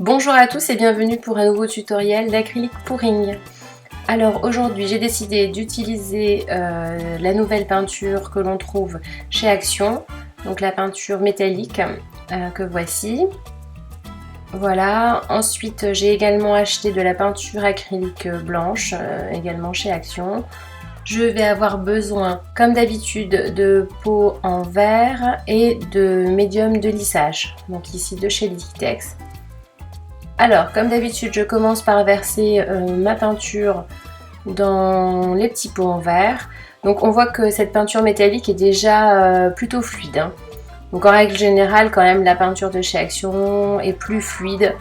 Bonjour à tous et bienvenue pour un nouveau tutoriel d'acrylique pouring. Alors aujourd'hui j'ai décidé d'utiliser la nouvelle peinture que l'on trouve chez Action, donc la peinture métallique que voici. Voilà, ensuite j'ai également acheté de la peinture acrylique blanche, également chez Action. Je vais avoir besoin, comme d'habitude, de pot en verre et de médium de lissage, donc ici de chez Liquitex. Alors, comme d'habitude, je commence par verser ma peinture dans les petits pots en verre. Donc on voit que cette peinture métallique est déjà plutôt fluide, hein. Donc en règle générale, quand même, la peinture de chez Action est plus fluide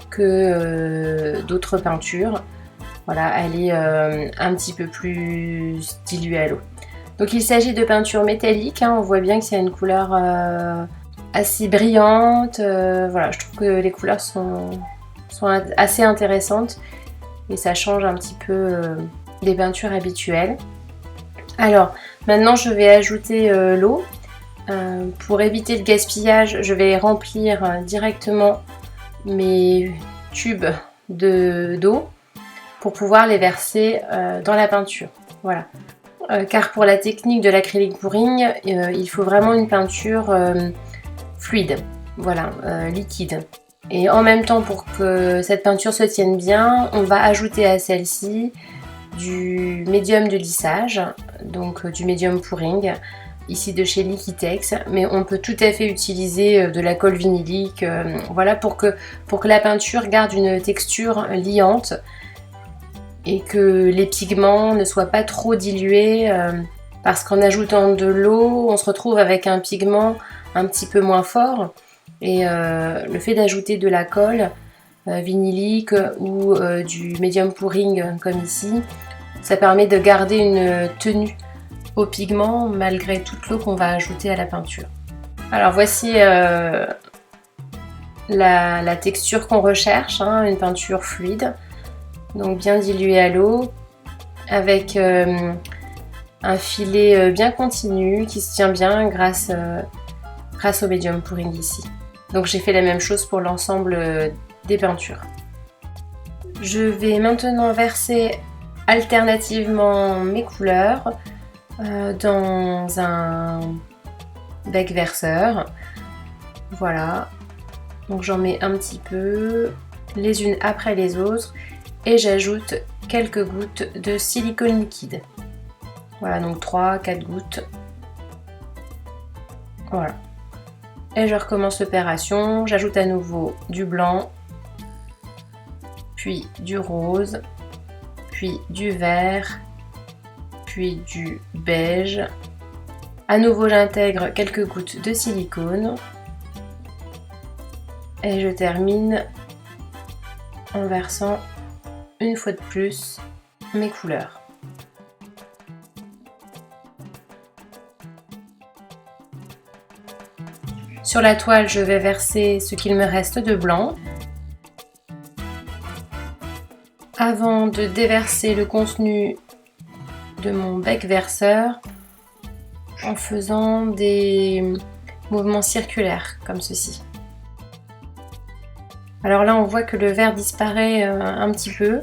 que d'autres peintures. Voilà, elle est un petit peu plus diluée à l'eau. Donc il s'agit de peinture métallique, hein. On voit bien que c'est une couleur assez brillante. Voilà, je trouve que les couleurs sont assez intéressantes et ça change un petit peu des peintures habituelles. Alors maintenant je vais ajouter l'eau. Pour éviter le gaspillage, je vais remplir directement mes tubes d'eau pour pouvoir les verser dans la peinture. Voilà. Car pour la technique de l'acrylique pouring, il faut vraiment une peinture fluide, voilà, liquide. Et en même temps, pour que cette peinture se tienne bien, on va ajouter à celle-ci du médium de lissage, donc du médium pouring, ici de chez Liquitex, mais on peut tout à fait utiliser de la colle vinylique, voilà, pour que la peinture garde une texture liante et que les pigments ne soient pas trop dilués, parce qu'en ajoutant de l'eau, on se retrouve avec un pigment un petit peu moins fort. Et le fait d'ajouter de la colle vinylique ou du médium pouring comme ici, ça permet de garder une tenue au pigment malgré toute l'eau qu'on va ajouter à la peinture. Alors voici la texture qu'on recherche, hein, une peinture fluide, donc bien diluée à l'eau, avec un filet bien continu qui se tient bien grâce au médium pouring ici. Donc j'ai fait la même chose pour l'ensemble des peintures. Je vais maintenant verser alternativement mes couleurs dans un bec verseur. Voilà. Donc j'en mets un petit peu, les unes après les autres, et j'ajoute quelques gouttes de silicone liquide. Voilà, donc 3-4 gouttes. Voilà. Et je recommence l'opération, j'ajoute à nouveau du blanc, puis du rose, puis du vert, puis du beige. À nouveau j'intègre quelques gouttes de silicone et je termine en versant une fois de plus mes couleurs. Sur la toile, je vais verser ce qu'il me reste de blanc. Avant de déverser le contenu de mon bec verseur, en faisant des mouvements circulaires, comme ceci. Alors là, on voit que le vert disparaît un petit peu.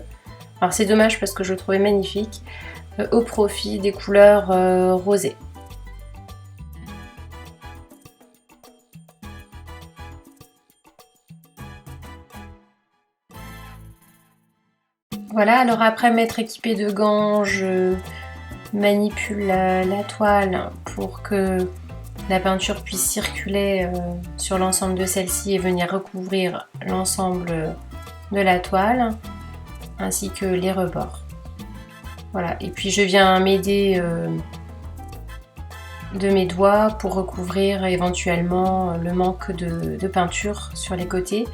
Alors c'est dommage parce que je le trouvais magnifique, au profit des couleurs rosées. Voilà, alors après m'être équipée de gants, je manipule la toile pour que la peinture puisse circuler sur l'ensemble de celle-ci et venir recouvrir l'ensemble de la toile, ainsi que les rebords. Voilà, et puis je viens m'aider de mes doigts pour recouvrir éventuellement le manque de peinture sur les côtés.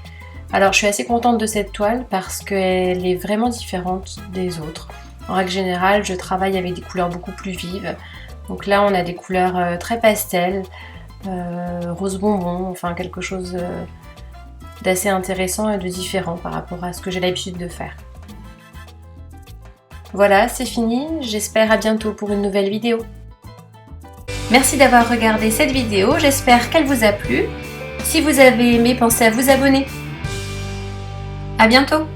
Alors je suis assez contente de cette toile parce qu'elle est vraiment différente des autres. En règle générale, je travaille avec des couleurs beaucoup plus vives. Donc là, on a des couleurs très pastel, rose bonbon, enfin quelque chose d'assez intéressant et de différent par rapport à ce que j'ai l'habitude de faire. Voilà, c'est fini. J'espère à bientôt pour une nouvelle vidéo. Merci d'avoir regardé cette vidéo. J'espère qu'elle vous a plu. Si vous avez aimé, pensez à vous abonner. À bientôt!